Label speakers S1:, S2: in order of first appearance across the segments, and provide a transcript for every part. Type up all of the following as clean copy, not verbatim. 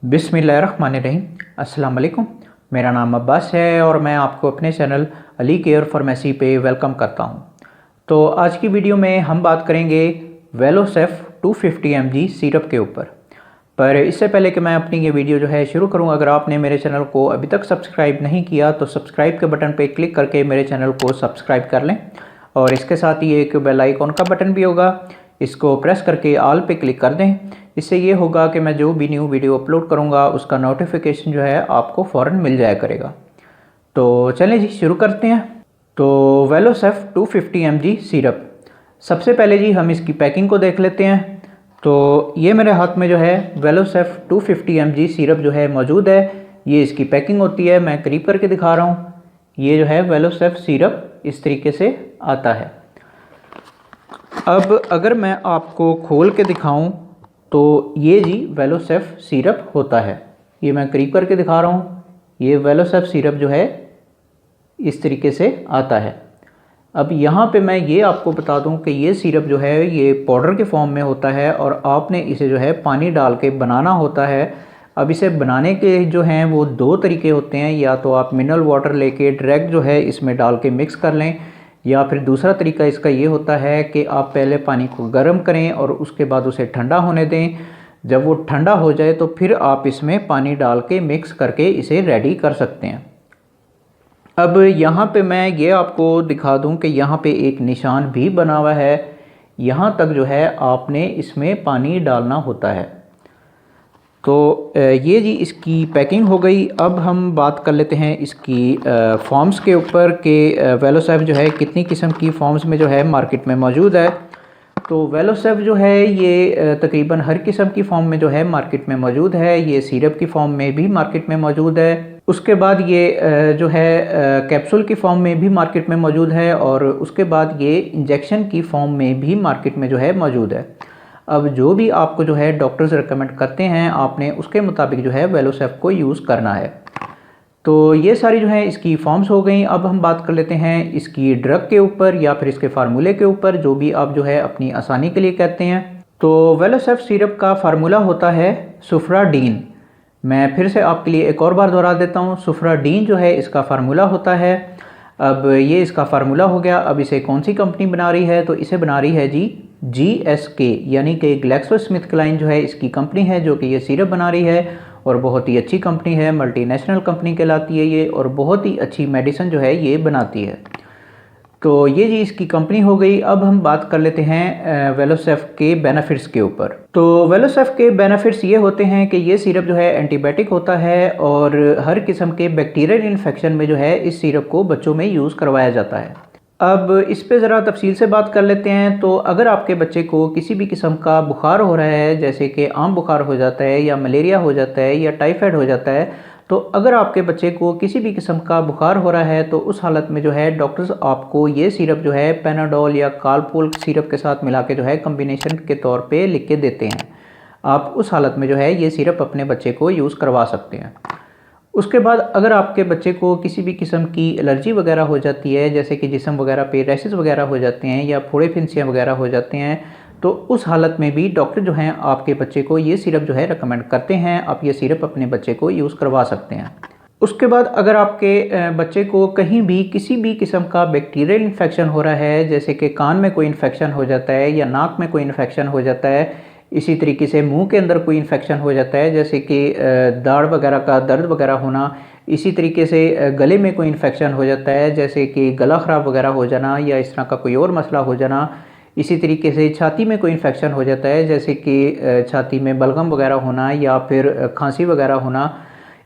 S1: बिस्मिल्लाहिर्रहमानिर्रहीम। अस्सलाम वालेकुम। मेरा नाम अब्बास है और मैं आपको अपने चैनल अली केयर फार्मेसी पे वेलकम करता हूं। तो आज की वीडियो में हम बात करेंगे वेलोसेफ 250 mg सिरप के ऊपर। पर इससे पहले कि मैं अपनी ये वीडियो जो है शुरू करूं, अगर आपने मेरे चैनल को अभी तक सब्सक्राइब नहीं किया तो सब्सक्राइब के बटन पर क्लिक करके मेरे चैनल को सब्सक्राइब कर लें और इसके साथ ही एक बेल आइकॉन का बटन भी होगा, इसको प्रेस करके ऑल पे क्लिक कर दें। इससे ये होगा कि मैं जो भी न्यू वीडियो अपलोड करूँगा उसका नोटिफिकेशन जो है आपको फ़ौरन मिल जाया करेगा। तो चलें जी शुरू करते हैं। तो वेलोसेफ 250 mg सिरप, सबसे पहले जी हम इसकी पैकिंग को देख लेते हैं। तो ये मेरे हाथ में जो है वेलोसेफ 250 mg सिरप जो है मौजूद है। ये इसकी पैकिंग होती है, मैं करीब करके दिखा रहा हूँ। ये जो है वेलोसेफ सिरप इस तरीके से आता है। अब अगर मैं आपको खोल के दिखाऊं तो ये जी वेलोसेफ सिरप होता है। ये मैं करीब करके दिखा रहा हूँ। ये वेलोसेफ सिरप जो है इस तरीके से आता है। अब यहाँ पे मैं ये आपको बता दूँ कि ये सिरप जो है ये पाउडर के फॉर्म में होता है और आपने इसे जो है पानी डाल के बनाना होता है। अब इसे बनाने के जो हैं वो दो तरीके होते हैं, या तो आप मिनरल वाटर लेके डायरेक्ट जो है इसमें डाल के मिक्स कर लें, या फिर दूसरा तरीका इसका ये होता है कि आप पहले पानी को गर्म करें और उसके बाद उसे ठंडा होने दें। जब वो ठंडा हो जाए तो फिर आप इसमें पानी डाल के मिक्स करके इसे रेडी कर सकते हैं। अब यहाँ पे मैं ये आपको दिखा दूँ कि यहाँ पे एक निशान भी बना हुआ है, यहाँ तक जो है आपने इसमें पानी डालना होता है। तो ये जी इसकी पैकिंग हो गई। अब हम बात कर लेते हैं इसकी फॉर्म्स के ऊपर कि वेलोसेफ जो है कितनी किस्म की फॉर्म्स में जो है मार्केट में मौजूद है। तो वेलोसेफ जो है ये तकरीबन हर किस्म की फॉर्म में जो है मार्केट में मौजूद है। ये सिरप की फॉर्म में भी मार्केट में मौजूद है। उसके बाद ये जो है कैप्सूल की फॉर्म में भी मार्केट में मौजूद है, और उसके बाद ये इंजेक्शन की फॉर्म में भी मार्केट में जो है मौजूद है। अब जो भी आपको जो है डॉक्टर्स रिकमेंड करते हैं आपने उसके मुताबिक जो है वेलोसेफ को यूज़ करना है। तो ये सारी जो है इसकी फॉर्म्स हो गई। अब हम बात कर लेते हैं इसकी ड्रग के ऊपर या फिर इसके फार्मूले के ऊपर, जो भी आप जो है अपनी आसानी के लिए कहते हैं। तो वेलोसेफ सिरप का फार्मूला होता है सुफ्राडीन। मैं फिर से आपके लिए एक और बार दोहरा देता हूँ, सुफ्राडीन जो है इसका फार्मूला होता है। अब ये इसका फार्मूला हो गया। अब इसे कौन सी कंपनी बना रही है, तो इसे बना रही है जी GSK, यानी कि ग्लैक्सोस्मिथक्लाइन जो है इसकी कंपनी है जो कि ये सिरप बना रही है, और बहुत ही अच्छी कंपनी है, मल्टीनेशनल कंपनी कहलाती है ये, और बहुत ही अच्छी मेडिसिन जो है ये बनाती है। तो ये जी इसकी कंपनी हो गई। अब हम बात कर लेते हैं वेलोसेफ के बेनिफिट्स के ऊपर। तो वेलोसेफ के बेनिफिट्स ये होते हैं कि ये सिरप जो है एंटीबायोटिक होता है, और हर किस्म के बैक्टीरियल इन्फेक्शन में जो है इस सिरप को बच्चों में यूज़ करवाया जाता है। अब इस पे ज़रा तफसील से बात कर लेते हैं। तो अगर आपके बच्चे को किसी भी किस्म का बुखार हो रहा है, जैसे कि आम बुखार हो जाता है या मलेरिया हो जाता है या टाइफाइड हो जाता है, तो अगर आपके बच्चे को किसी भी किस्म का बुखार हो रहा है तो उस हालत में जो है डॉक्टर्स आपको ये सिरप जो है पेनाडोल या कालपोल सिरप के साथ मिला के जो है कम्बिनेशन के तौर पे लिख के देते हैं। आप उस हालत में जो है ये सिरप अपने बच्चे को यूज़ करवा सकते हैं। उसके बाद अगर आपके बच्चे को किसी भी किस्म की एलर्जी वगैरह हो जाती है, जैसे कि जिस्म वगैरह पे रैशेस वगैरह हो जाते हैं या फोड़े फिंसियाँ वगैरह हो जाते हैं, तो उस हालत में भी डॉक्टर जो हैं आपके बच्चे को ये सिरप जो है रेकमेंड करते हैं। आप ये सिरप अपने बच्चे को यूज़ करवा सकते हैं। उसके बाद अगर आपके बच्चे को कहीं भी किसी भी किस्म का बैक्टीरियल इन्फेक्शन हो रहा है, जैसे कि कान में कोई इन्फेक्शन हो जाता है या नाक में कोई इन्फेक्शन हो जाता है, इसी तरीके से मुंह के अंदर कोई इन्फेक्शन हो जाता है, जैसे कि दाढ़ वगैरह का दर्द वगैरह होना, इसी तरीके से गले में कोई इन्फेक्शन हो जाता है, जैसे कि गला ख़राब वगैरह हो जाना या इस तरह का कोई और मसला हो जाना, इसी तरीके से छाती में कोई इन्फेक्शन हो जाता है, जैसे कि छाती में बलगम वगैरह होना या फिर खांसी वगैरह होना,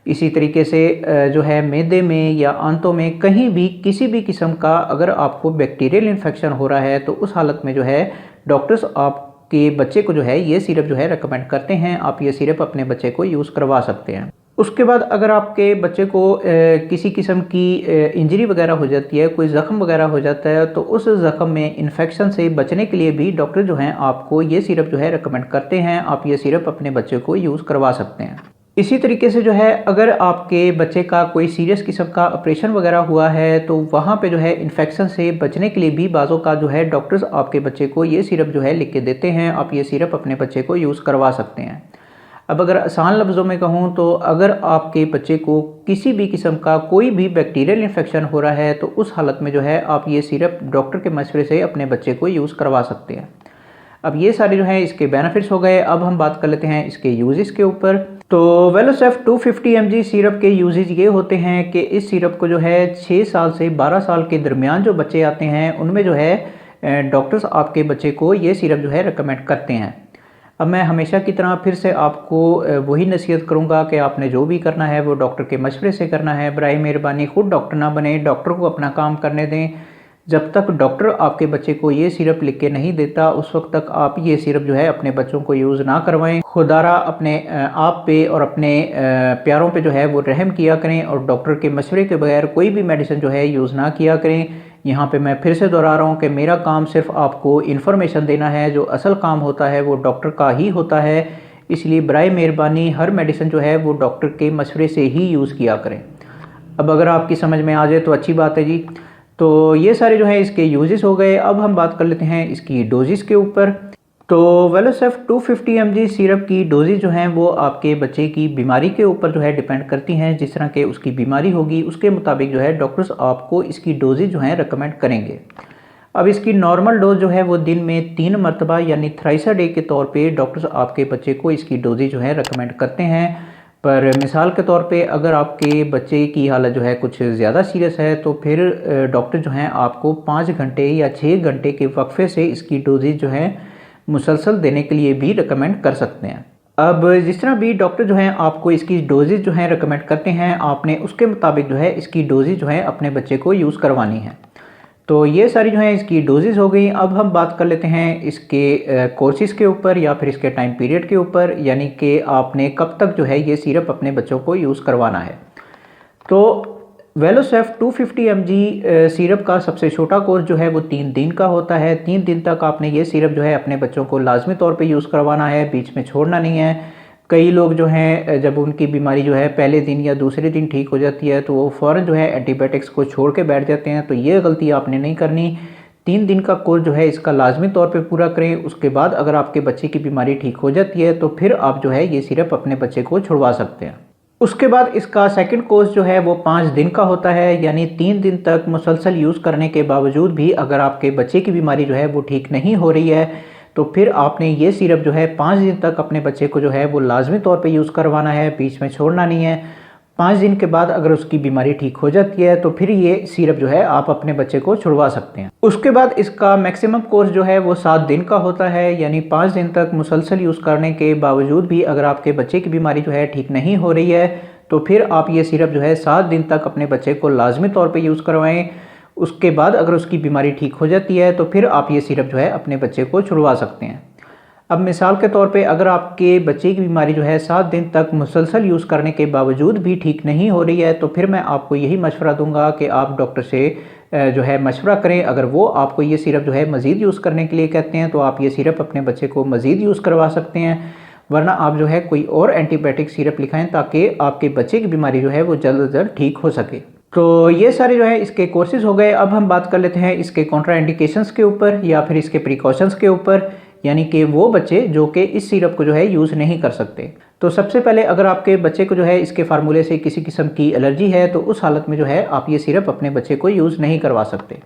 S1: इसी तरीके से जो है मैदे में या आंतों में कहीं भी किसी भी किस्म का अगर आपको बैक्टीरियल इन्फेक्शन हो रहा है, तो उस हालत में जो है डॉक्टर्स आपके बच्चे को जो है ये सिरप जो है रेकमेंड करते हैं। आप ये सिरप अपने बच्चे को यूज़ करवा सकते हैं। उसके बाद अगर आपके बच्चे को किसी किस्म की इंजरी वगैरह हो जाती है, कोई ज़ख़म वगैरह हो जाता है, तो उस ज़ख़म में इन्फेक्शन से बचने के लिए भी डॉक्टर जो हैं आपको ये सिरप जो है रेकमेंड करते हैं। आप ये सिरप अपने बच्चे को यूज़ करवा सकते हैं। इसी तरीके से जो है अगर आपके बच्चे का कोई सीरियस किस्म का ऑपरेशन वगैरह हुआ है, तो वहाँ पे जो है इन्फेक्शन से बचने के लिए भी बाज़ों का जो है डॉक्टर्स आपके बच्चे को ये सिरप जो है लिख के देते हैं। आप ये सिरप अपने बच्चे को यूज़ करवा सकते हैं। अब अगर आसान लफ्ज़ों में कहूँ तो अगर आपके बच्चे को किसी भी किस्म का कोई भी बैक्टीरियल इन्फेक्शन हो रहा है तो उस हालत में जो है आप ये सिरप डॉक्टर के मशवरे से अपने बच्चे को यूज़ करवा सकते हैं। अब ये सारे जो हैं इसके बेनिफिट्स हो गए। अब हम बात कर लेते हैं इसके यूजेस के ऊपर। तो वेलोसेफ 250 mg सिरप के यूजेस ये होते हैं कि इस सिरप को जो है 6 साल से 12 साल के दरमियान जो बच्चे आते हैं उनमें जो है डॉक्टर्स आपके बच्चे को ये सिरप जो है रिकमेंड करते हैं। अब मैं हमेशा की तरह फिर से आपको वही नसीहत करूंगा कि आपने जो भी करना है वो डॉक्टर के मशवरे से करना है। बराए मेहरबानी खुद डॉक्टर ना बने, डॉक्टर को अपना काम करने दें। जब तक डॉक्टर आपके बच्चे को ये सिरप लिख के नहीं देता उस वक्त तक आप ये सिरप जो है अपने बच्चों को यूज़ ना करवाएं। खुदारा अपने आप पे और अपने प्यारों पे जो है वो रहम किया करें और डॉक्टर के मशवरे के बगैर कोई भी मेडिसिन जो है यूज़ ना किया करें। यहाँ पे मैं फिर से दोहरा रहा हूँ कि मेरा काम सिर्फ आपको इन्फॉर्मेशन देना है, जो असल काम होता है वो डॉक्टर का ही होता है। इसलिए बराए मेहरबानी हर मेडिसिन जो है वो डॉक्टर के मशवरे से ही यूज़ किया करें। अब अगर आपकी समझ में आ जाए तो अच्छी बात है जी। तो ये सारे जो है इसके यूजेस हो गए। अब हम बात कर लेते हैं इसकी डोजेस के ऊपर। तो वेलोसेफ 250 mg सिरप की डोजेज जो हैं वो आपके बच्चे की बीमारी के ऊपर जो है डिपेंड करती हैं। जिस तरह के उसकी बीमारी होगी उसके मुताबिक जो है डॉक्टर्स आपको इसकी डोजेज जो हैं रिकमेंड करेंगे। अब इसकी नॉर्मल डोज जो है वो दिन में 3 मरतबा यानी थ्राइस अ डे के तौर पे डॉक्टर्स आपके बच्चे को इसकी डोजेज जो है रिकमेंड करते हैं। पर मिसाल के तौर पे अगर आपके बच्चे की हालत जो है कुछ ज़्यादा सीरियस है तो फिर डॉक्टर जो हैं आपको 5 घंटे या 6 घंटे के वक्फे से इसकी डोजेज जो है मुसलसल देने के लिए भी रिकमेंड कर सकते हैं। अब जिस तरह भी डॉक्टर जो हैं आपको इसकी डोजेज जो हैं रिकमेंड करते हैं आपने उसके मुताबिक जो है इसकी डोजेज जो है अपने बच्चे को यूज़ करवानी है। तो ये सारी जो है इसकी डोजेज हो गई। अब हम बात कर लेते हैं इसके कोर्सेज़ के ऊपर या फिर इसके टाइम पीरियड के ऊपर, यानी कि आपने कब तक जो है ये सिरप अपने बच्चों को यूज़ करवाना है। तो वेलोसेफ 250 mg सिरप का सबसे छोटा कोर्स जो है वो 3 दिन का होता है। 3 दिन तक आपने ये सिरप जो है अपने बच्चों को लाजमी तौर पे यूज़ करवाना है, बीच में छोड़ना नहीं है। कई लोग जो हैं जब उनकी बीमारी जो है पहले दिन या दूसरे दिन ठीक हो जाती है तो वो फ़ौरन जो है एंटीबायोटिक्स को छोड़ के बैठ जाते हैं, तो ये गलती आपने नहीं करनी। 3 दिन का कोर्स जो है इसका लाजमी तौर पे पूरा करें। उसके बाद अगर आपके बच्चे की बीमारी ठीक हो जाती है तो फिर आप जो है ये सिरप अपने बच्चे को छुड़वा सकते हैं। उसके बाद इसका सेकंड कोर्स जो है वो 5 दिन का होता है, यानी 3 दिन तक मुसलसल यूज़ करने के बावजूद भी अगर आपके बच्चे की बीमारी जो है वो ठीक नहीं हो रही है तो फिर आपने ये सिरप जो है 5 दिन तक अपने बच्चे को जो है वो लाजमी तौर पे यूज़ करवाना है, बीच में छोड़ना नहीं है। 5 दिन के बाद अगर उसकी बीमारी ठीक हो जाती है तो फिर ये सिरप जो है आप अपने बच्चे को छुड़वा सकते हैं। उसके बाद इसका मैक्सिमम कोर्स जो है वो 7 दिन का होता है, यानी 5 दिन तक मुसलसल यूज़ करने के बावजूद भी अगर आपके बच्चे की बीमारी जो है ठीक नहीं हो रही है तो फिर आप ये सिरप जो है 7 दिन तक अपने बच्चे को लाजमी तौर पर यूज़ करवाएँ। उसके बाद अगर उसकी बीमारी ठीक हो जाती है तो फिर आप ये सिरप जो है अपने बच्चे को छुड़वा सकते हैं। अब मिसाल के तौर पे अगर आपके बच्चे की बीमारी जो है 7 दिन तक मुसलसल यूज़ करने के बावजूद भी ठीक नहीं हो रही है तो फिर मैं आपको यही मशवरा दूंगा कि आप डॉक्टर से जो है मशवरा करें। अगर वो आपको ये सिरप जो है मज़ीद यूज़ करने के लिए कहते हैं तो आप ये सिरप अपने बच्चे को मज़ीद यूज़ करवा सकते हैं, वरना आप जो है कोई और एंटीबायोटिक सिरप लिखाएं ताकि आपके बच्चे की बीमारी जो है वो जल्द से जल्द ठीक हो सके। तो ये सारे जो है इसके कोर्सेज हो गए। अब हम बात कर लेते हैं इसके कॉन्ट्राइंडिकेशंस के ऊपर या फिर इसके प्रिकॉशंस के ऊपर, यानी कि वो बच्चे जो कि इस सिरप को जो है यूज़ नहीं कर सकते। तो सबसे पहले अगर आपके बच्चे को जो है इसके फार्मूले से किसी किस्म की एलर्जी है तो उस हालत में जो है आप ये सिरप अपने बच्चे को यूज़ नहीं करवा सकते।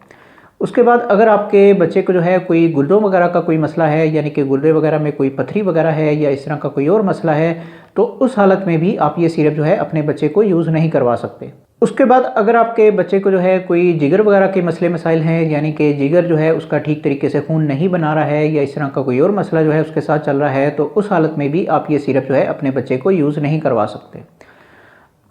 S1: उसके बाद अगर आपके बच्चे को जो है कोई गुर्दों वगैरह का कोई मसला है, यानी कि गुर्दे वगैरह में कोई पथरी वगैरह है या इस तरह का कोई और मसला है, तो उस हालत में भी आप ये सिरप जो है अपने बच्चे को यूज़ नहीं करवा सकते। उसके बाद अगर आपके बच्चे को जो है कोई जिगर वगैरह के मसले मसाइल हैं, यानी कि जिगर जो है उसका ठीक तरीके से खून नहीं बना रहा है या इस तरह का कोई और मसला जो है उसके साथ चल रहा है, तो उस हालत में भी आप ये सिरप जो है अपने बच्चे को यूज़ नहीं करवा सकते।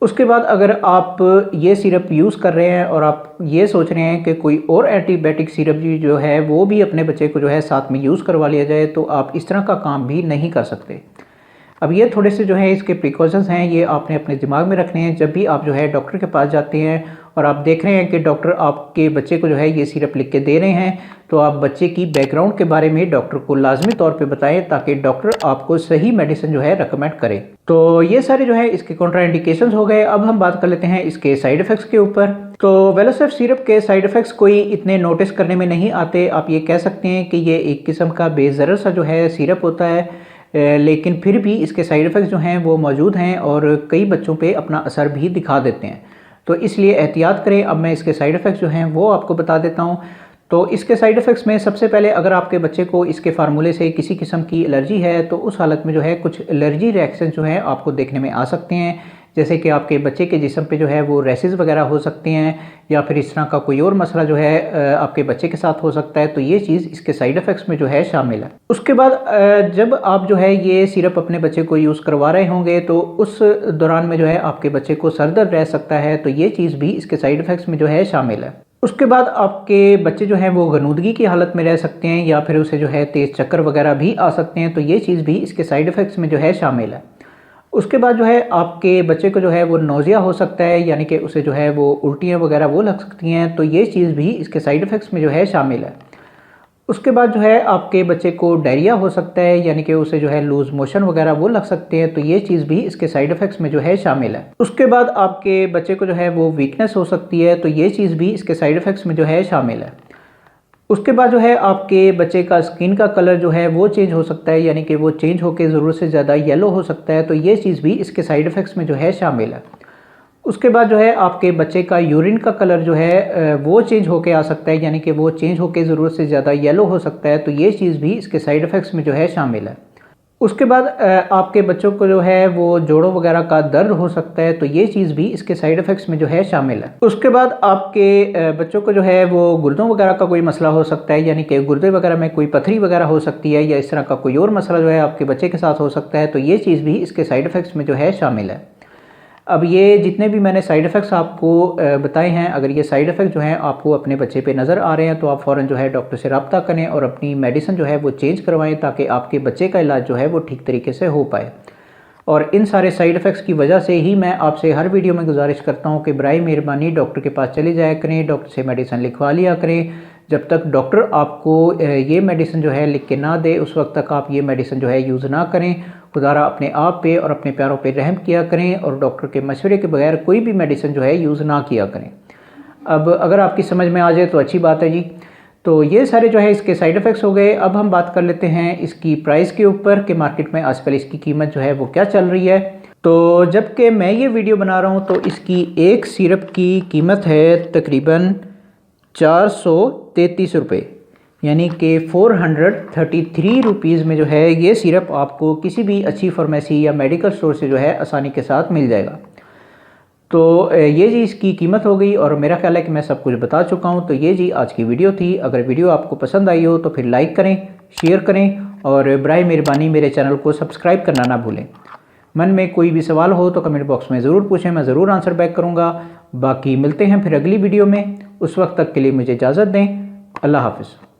S1: उसके बाद अगर आप ये सिरप यूज़ कर रहे हैं और आप ये सोच रहे हैं कि कोई और एंटीबायोटिक सिरप जो है वो भी अपने बच्चे को जो है साथ में यूज़ करवा लिया जाए, तो आप इस तरह का काम भी नहीं कर सकते। अब ये थोड़े से जो है इसके प्रिकॉशंस हैं, ये आपने अपने दिमाग में रखने हैं जब भी आप जो है डॉक्टर के पास जाते हैं और आप देख रहे हैं कि डॉक्टर आपके बच्चे को जो है ये सिरप लिख के दे रहे हैं, तो आप बच्चे की बैकग्राउंड के बारे में डॉक्टर को लाजमी तौर पे बताएं ताकि डॉक्टर आपको सही मेडिसिन जो है रेकमेंड करे। तो ये सारे जो है इसके कॉन्ट्राइंडिकेशंस हो गए। अब हम बात कर लेते हैं इसके साइड इफ़ेक्ट्स के ऊपर। तो वेलोसेफ सिरप के साइड इफ़ेक्ट्स कोई इतने नोटिस करने में नहीं आते। आप ये कह सकते हैं कि ये एक किस्म का बेज़रर सा जो है सिरप होता है। लेकिन फिर भी इसके साइड इफ़ेक्ट्स जो हैं वो मौजूद हैं और कई बच्चों पे अपना असर भी दिखा देते हैं। तो इसलिए एहतियात करें। अब मैं इसके साइड इफ़ेक्ट्स जो हैं वो आपको बता देता हूँ। तो इसके साइड इफ़ेक्ट्स में सबसे पहले अगर आपके बच्चे को इसके फार्मूले से किसी किस्म की एलर्जी है तो उस हालत में जो है कुछ एलर्जी रिएक्शन जो है आपको देखने में आ सकते हैं। जैसे कि आपके बच्चे के जिस्म पे जो है वो रैसेस वगैरह हो सकते हैं या फिर इस तरह का कोई और मसला जो है आपके बच्चे के साथ हो सकता है। तो ये चीज़ इसके साइड इफ़ेक्ट्स में जो है शामिल है। उसके बाद जब आप जो है ये सिरप अपने बच्चे को यूज़ करवा रहे होंगे तो उस दौरान में जो है आपके बच्चे को सर दर्द रह सकता है। तो ये चीज़ भी इसके साइड इफ़ेक्ट्स में जो है शामिल है। उसके बाद आपके बच्चे जो हैं वो गनूदगी की हालत में रह सकते हैं या फिर उसे जो है तेज़ चक्कर वगैरह भी आ सकते हैं। तो ये चीज़ भी इसके साइड इफ़ेक्ट्स में जो है शामिल है। उसके बाद जो है आपके बच्चे को जो है वो नोज़िया हो सकता है, यानी कि उसे जो है वो उल्टियाँ वगैरह वो लग सकती हैं। तो ये चीज़ भी इसके साइड इफ़ेक्ट्स में जो है शामिल है। उसके बाद जो है आपके बच्चे को डायरिया हो सकता है, यानी कि उसे जो है लूज़ मोशन वगैरह वो लग सकते हैं। तो ये चीज़ भी इसके साइड इफ़ेक्ट्स में जो है शामिल है। उसके बाद आपके बच्चे को जो है वो वीकनेस हो सकती है। तो ये चीज़ भी इसके साइड इफ़ेक्ट्स में जो है शामिल है। उसके बाद जो है आपके बच्चे का स्किन का कलर जो है वो चेंज हो सकता है, यानी कि वो चेंज होकर ज़रूरत से ज़्यादा येलो हो सकता है। तो ये चीज़ भी इसके साइड इफ़ेक्ट्स में जो है शामिल है। उसके बाद जो है आपके बच्चे का यूरिन का कलर जो है वो चेंज होके आ सकता है, यानी कि वो चेंज होके ज़रूरत से ज़्यादा येलो हो सकता है। तो ये चीज़ भी इसके साइड इफ़ेक्ट्स में जो है शामिल है। उसके बाद आपके बच्चों को जो है वो जोड़ों वगैरह का दर्द हो सकता है। तो ये चीज़ भी इसके साइड इफ़ेक्ट्स में जो है शामिल है। उसके बाद आपके बच्चों को जो है वो गुर्दों वगैरह का कोई मसला हो सकता है, यानी कि गुर्दे वगैरह में कोई पथरी वगैरह हो सकती है या इस तरह का कोई और मसला जो है आपके बच्चे के साथ हो सकता है। तो ये चीज़ भी इसके साइड इफ़ेक्ट्स में जो है शामिल है। अब ये जितने भी मैंने साइड इफ़ेक्ट्स आपको बताए हैं, अगर ये साइड इफ़ेक्ट जो हैं आपको अपने बच्चे पे नज़र आ रहे हैं तो आप फ़ौरन जो है डॉक्टर से रब्ता करें और अपनी मेडिसिन जो है वो चेंज करवाएं ताकि आपके बच्चे का इलाज जो है वो ठीक तरीके से हो पाए। और इन सारे साइड इफ़ेक्ट्स की वजह से ही मैं आपसे हर वीडियो में गुजारिश करता हूँ कि बराए मेहरबानी डॉक्टर के पास चले जाया करें, डॉक्टर से मेडिसिन लिखवा लिया करें। जब तक डॉक्टर आपको ये मेडिसिन जो है लिख के ना दे उस वक्त तक आप ये मेडिसिन जो है यूज़ ना करें। खुदारा अपने आप पे और अपने प्यारों पे रहम किया करें और डॉक्टर के मशवरे के बगैर कोई भी मेडिसिन जो है यूज़ ना किया करें। अब अगर आपकी समझ में आ जाए तो अच्छी बात है जी। तो ये सारे जो है इसके साइड इफ़ेक्ट्स हो गए। अब हम बात कर लेते हैं इसकी प्राइस के ऊपर कि मार्केट में आजकल इसकी कीमत जो है वो क्या चल रही है। तो जबकि मैं ये वीडियो बना रहा हूँ तो इसकी एक सिरप की कीमत है तकरीबन 433 रुपये, यानी कि 433 रुपीज़ में जो है ये सिरप आपको किसी भी अच्छी फार्मेसी या मेडिकल स्टोर से जो है आसानी के साथ मिल जाएगा। तो ये जी इसकी कीमत हो गई और मेरा ख्याल है कि मैं सब कुछ बता चुका हूँ। तो ये जी आज की वीडियो थी। अगर वीडियो आपको पसंद आई हो तो फिर लाइक करें, शेयर करें और बराए मेहरबानी मेरे चैनल को सब्सक्राइब करना ना भूलें। मन में कोई भी सवाल हो तो कमेंट बॉक्स में ज़रूर पूछें, मैं ज़रूर आंसर बैक करूँगा। बाकी मिलते हैं फिर अगली वीडियो में। उस वक्त तक के लिए मुझे इजाज़त दें। अल्लाह हाफ़िज़।